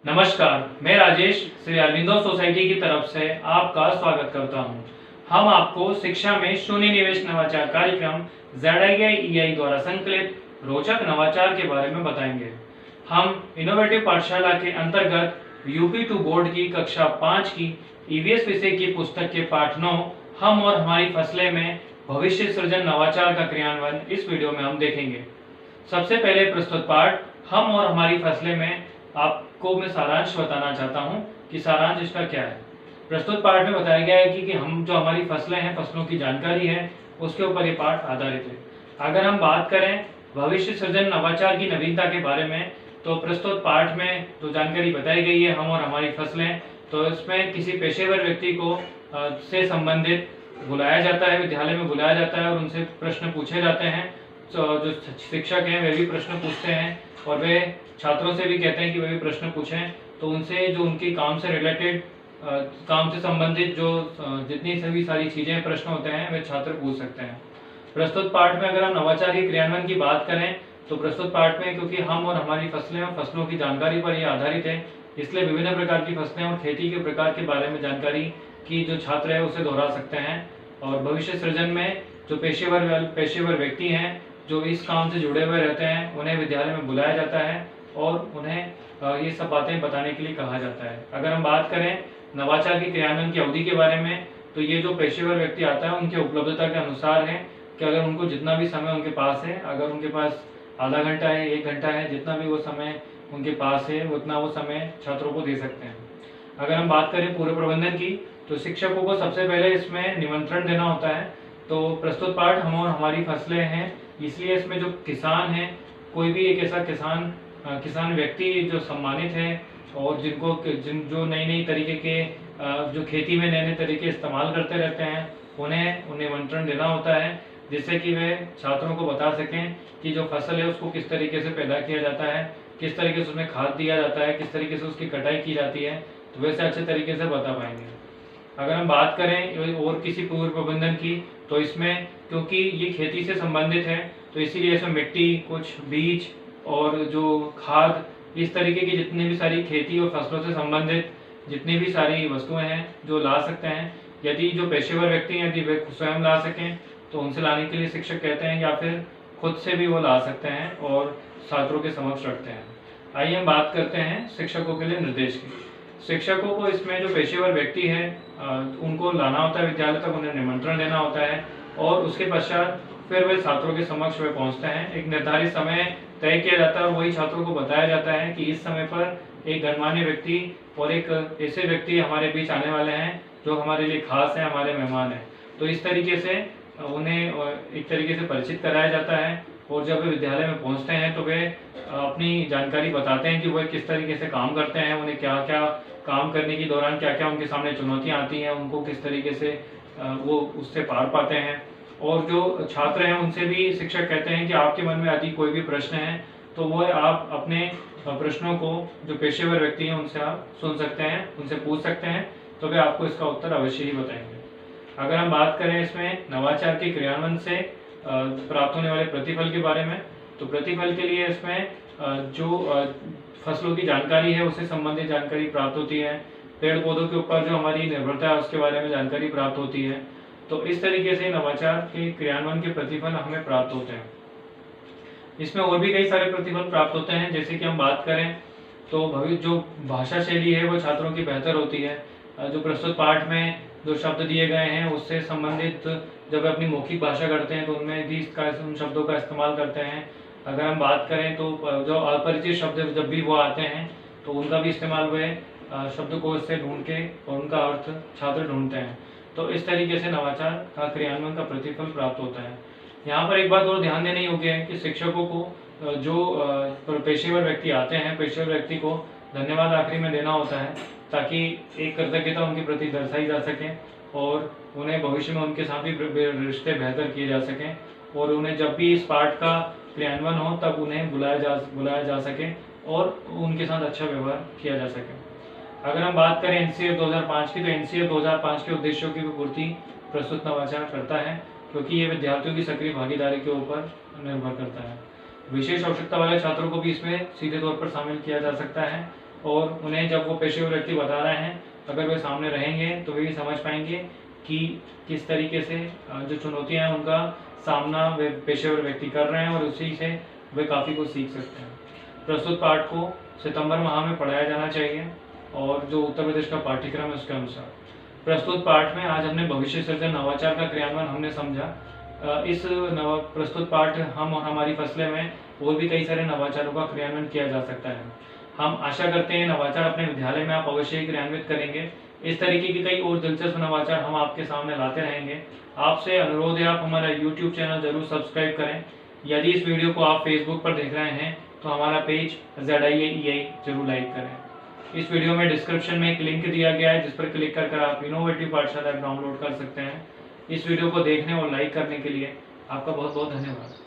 नमस्कार, मैं राजेश श्री अरविंदो सोसाइटी की तरफ से आपका स्वागत करता हूं। हम आपको शिक्षा में शून्य निवेश नवाचार कार्यक्रम ZII द्वारा संकलित रोचक नवाचार के बारे में बताएंगे। हम इनोवेटिव पाठशाला के अंतर्गत UP2 बोर्ड की कक्षा 5 की EVS विषय की पुस्तक के पाठ 9 हम और हमारी फसलें में भविष्य सृजन नवाचार का क्रियान्वयन इस वीडियो में हम देखेंगे। सबसे पहले प्रस्तुत पाठ हम और हमारी फसलें में आपको मैं सारांश बताना चाहता हूं कि सारांश इसका क्या है। प्रस्तुत पाठ में बताया गया है कि हम जो हमारी फसलें हैं, फसलों की जानकारी है, उसके ऊपर ये पाठ आधारित है। अगर हम बात करें भविष्य सृजन नवाचार की नवीनता के बारे में, तो प्रस्तुत पाठ में जो जानकारी बताई गई है हम और हमारी फसलें, तो इसमें किसी पेशेवर व्यक्ति को से संबंधित बुलाया जाता है, विद्यालय में बुलाया जाता है और उनसे प्रश्न पूछे जाते हैं। तो जो शिक्षक हैं वे भी प्रश्न पूछते हैं और वे छात्रों से भी कहते हैं कि वे भी प्रश्न पूछें। तो उनसे जो उनकी काम से रिलेटेड, काम से संबंधित जो जितनी सभी सारी चीज़ें प्रश्न होते हैं वे छात्र पूछ सकते हैं। प्रस्तुत पाठ में अगर हम नवाचार के क्रियान्वयन की बात करें, तो प्रस्तुत पाठ में क्योंकि हम और हमारी फसलें और फसलों की जानकारी पर यह आधारित है, इसलिए विभिन्न प्रकार की फसलें और खेती के प्रकार के बारे में जानकारी की जो छात्र है उसे दोहरा सकते हैं। और भविष्य सृजन में जो पेशेवर व्यक्ति हैं जो इस काम से जुड़े हुए रहते हैं, उन्हें विद्यालय में बुलाया जाता है और उन्हें ये सब बातें बताने के लिए कहा जाता है। अगर हम बात करें नवाचार के क्रियान्वयन की अवधि के बारे में, तो ये जो पेशेवर व्यक्ति आता है उनकी उपलब्धता के अनुसार है कि अगर उनको जितना भी समय उनके पास है, अगर उनके पास आधा घंटा है, 1 घंटा है, जितना भी वो समय उनके पास है उतना वो समय छात्रों को दे सकते हैं। अगर हम बात करें पूर्व प्रबंधन की, तो शिक्षकों को सबसे पहले इसमें निमंत्रण देना होता है। तो प्रस्तुत पाठ हम और हमारी फसलें हैं, इसलिए इसमें जो किसान हैं, कोई भी एक ऐसा किसान व्यक्ति जो सम्मानित है और जो नई नई तरीके के जो खेती में नए नए तरीके इस्तेमाल करते रहते हैं, उन्हें निमंत्रण देना होता है, जिससे कि वे छात्रों को बता सकें कि जो फसल है उसको किस तरीके से पैदा किया जाता है, किस तरीके से उसमें खाद दिया जाता है, किस तरीके से उसकी कटाई की जाती है, तो वैसे अच्छे तरीके से बता पाएंगे। अगर हम बात करें और किसी पूर्व प्रबंधन की, तो इसमें क्योंकि ये खेती से संबंधित है, तो इसीलिए इसमें मिट्टी, कुछ बीज और जो खाद, इस तरीके की जितनी भी सारी खेती और फसलों से संबंधित जितनी भी सारी वस्तुएं हैं जो ला सकते हैं। यदि जो पेशेवर व्यक्ति हैं यदि वे स्वयं ला सकें तो उनसे लाने के लिए शिक्षक कहते हैं, या फिर खुद से भी वो ला सकते हैं और छात्रों के समक्ष रखते हैं। आइए हम बात करते हैं शिक्षकों के लिए निर्देश की। शिक्षकों को इसमें जो पेशेवर व्यक्ति है उनको लाना होता है विद्यालय तक, उन्हें निमंत्रण देना होता है और उसके पश्चात फिर वे छात्रों के समक्ष वे पहुंचते हैं। एक निर्धारित समय तय किया जाता है और वही छात्रों को बताया जाता है कि इस समय पर एक गणमान्य व्यक्ति और एक ऐसे व्यक्ति हमारे बीच आने वाले हैं जो हमारे लिए खास हैं, हमारे मेहमान हैं। तो इस तरीके से उन्हें एक तरीके से परिचित कराया जाता है और जब वे विद्यालय में पहुंचते हैं तो वे अपनी जानकारी बताते हैं कि वह किस तरीके से काम करते हैं, उन्हें क्या क्या काम करने के दौरान क्या क्या उनके सामने चुनौतियां आती हैं, उनको किस तरीके से वो उससे पार पाते हैं। और जो छात्र हैं उनसे भी शिक्षक कहते हैं कि आपके मन में यदि कोई भी प्रश्न है तो वो आप अपने प्रश्नों को जो पेशेवर व्यक्ति हैं उनसे आप सुन सकते हैं, उनसे पूछ सकते हैं, तो वे आपको इसका उत्तर अवश्य ही बताएंगे। अगर हम बात करें इसमें नवाचार के क्रियान्वयन से प्राप्त होने वाले प्रतिफल के बारे में, तो प्रतिफल के लिए इसमें जो फसलों की जानकारी है उससे संबंधित जानकारी प्राप्त होती है, पेड़ पौधों के ऊपर जो हमारी निर्भरता है उसके बारे में जानकारी प्राप्त होती है। तो इस तरीके से नवाचार के क्रियान्वयन के प्रतिफल हमें प्राप्त होते हैं। इसमें और भी कई सारे प्रतिफल प्राप्त होते हैं, जैसे कि हम बात करें तो भविष्य जो भाषा शैली है वो छात्रों की बेहतर होती है। जो प्रस्तुत पाठ में जो शब्द दिए गए हैं उससे संबंधित जब अपनी मौखिक भाषा करते हैं तो उनमें भी उन शब्दों का इस्तेमाल करते हैं। अगर हम बात करें तो जो अपरिचित शब्द जब भी वो आते हैं तो उनका भी इस्तेमाल वे शब्दकोश से ढूंढ के और उनका अर्थ छात्र ढूंढते हैं। तो इस तरीके से नवाचार का क्रियान्वयन का प्रतिफल प्राप्त होता है। यहाँ पर एक बात और ध्यान देने योग्य है कि शिक्षकों को जो पेशेवर व्यक्ति आते हैं, पेशेवर व्यक्ति को धन्यवाद आखिरी में देना होता है ताकि एक कृतज्ञता उनके प्रति दर्शाई जा सके और उन्हें भविष्य में उनके साथ भी रिश्ते बेहतर किए जा सकें और उन्हें जब भी इस पाठ का क्रियान्वयन हो तब उन्हें बुलाया जा सके और उनके साथ अच्छा व्यवहार किया जा सके। अगर हम बात करें NCF 2005 की, तो NCF 2005 के उद्देश्यों की पूर्ति प्रस्तुत नवाचार करता है, क्योंकि ये विद्यार्थियों की सक्रिय भागीदारी के ऊपर निर्भर करता है। विशेष आवश्यकता वाले छात्रों को भी इसमें सीधे तौर पर शामिल किया जा सकता है और उन्हें जब वो पेशेवर व्यक्ति बता रहे हैं, अगर वे सामने रहेंगे तो वे भी समझ पाएंगे कि किस तरीके से जो चुनौतियां हैं उनका सामना वे पेशेवर व्यक्ति कर रहे हैं और उसी से वे काफ़ी कुछ सीख सकते हैं। प्रस्तुत पाठ को सितंबर माह में पढ़ाया जाना चाहिए और जो उत्तर प्रदेश का पाठ्यक्रम है उसके अनुसार। प्रस्तुत पाठ में आज हमने भविष्य सृजन नवाचार का क्रियान्वयन हमने समझा। इस प्रस्तुत पाठ हम और हमारी फसलें में और भी कई सारे नवाचारों का क्रियान्वयन किया जा सकता है। हम आशा करते हैं नवाचार अपने विद्यालय में आप अवश्य ही क्रियान्वित करेंगे। इस तरीके की कई और दिलचस्प नवाचार हम आपके सामने लाते रहेंगे। आपसे अनुरोध है आप हमारा YouTube चैनल जरूर सब्सक्राइब करें। यदि इस वीडियो को आप फेसबुक पर देख रहे हैं तो हमारा पेज ZIAEI जरूर लाइक करें। इस वीडियो में डिस्क्रिप्शन में एक लिंक दिया गया है जिस पर क्लिक कर आप इनोवेटिव पाठशाला ऐप डाउनलोड कर सकते हैं। इस वीडियो को देखने और लाइक करने के लिए आपका बहुत बहुत धन्यवाद।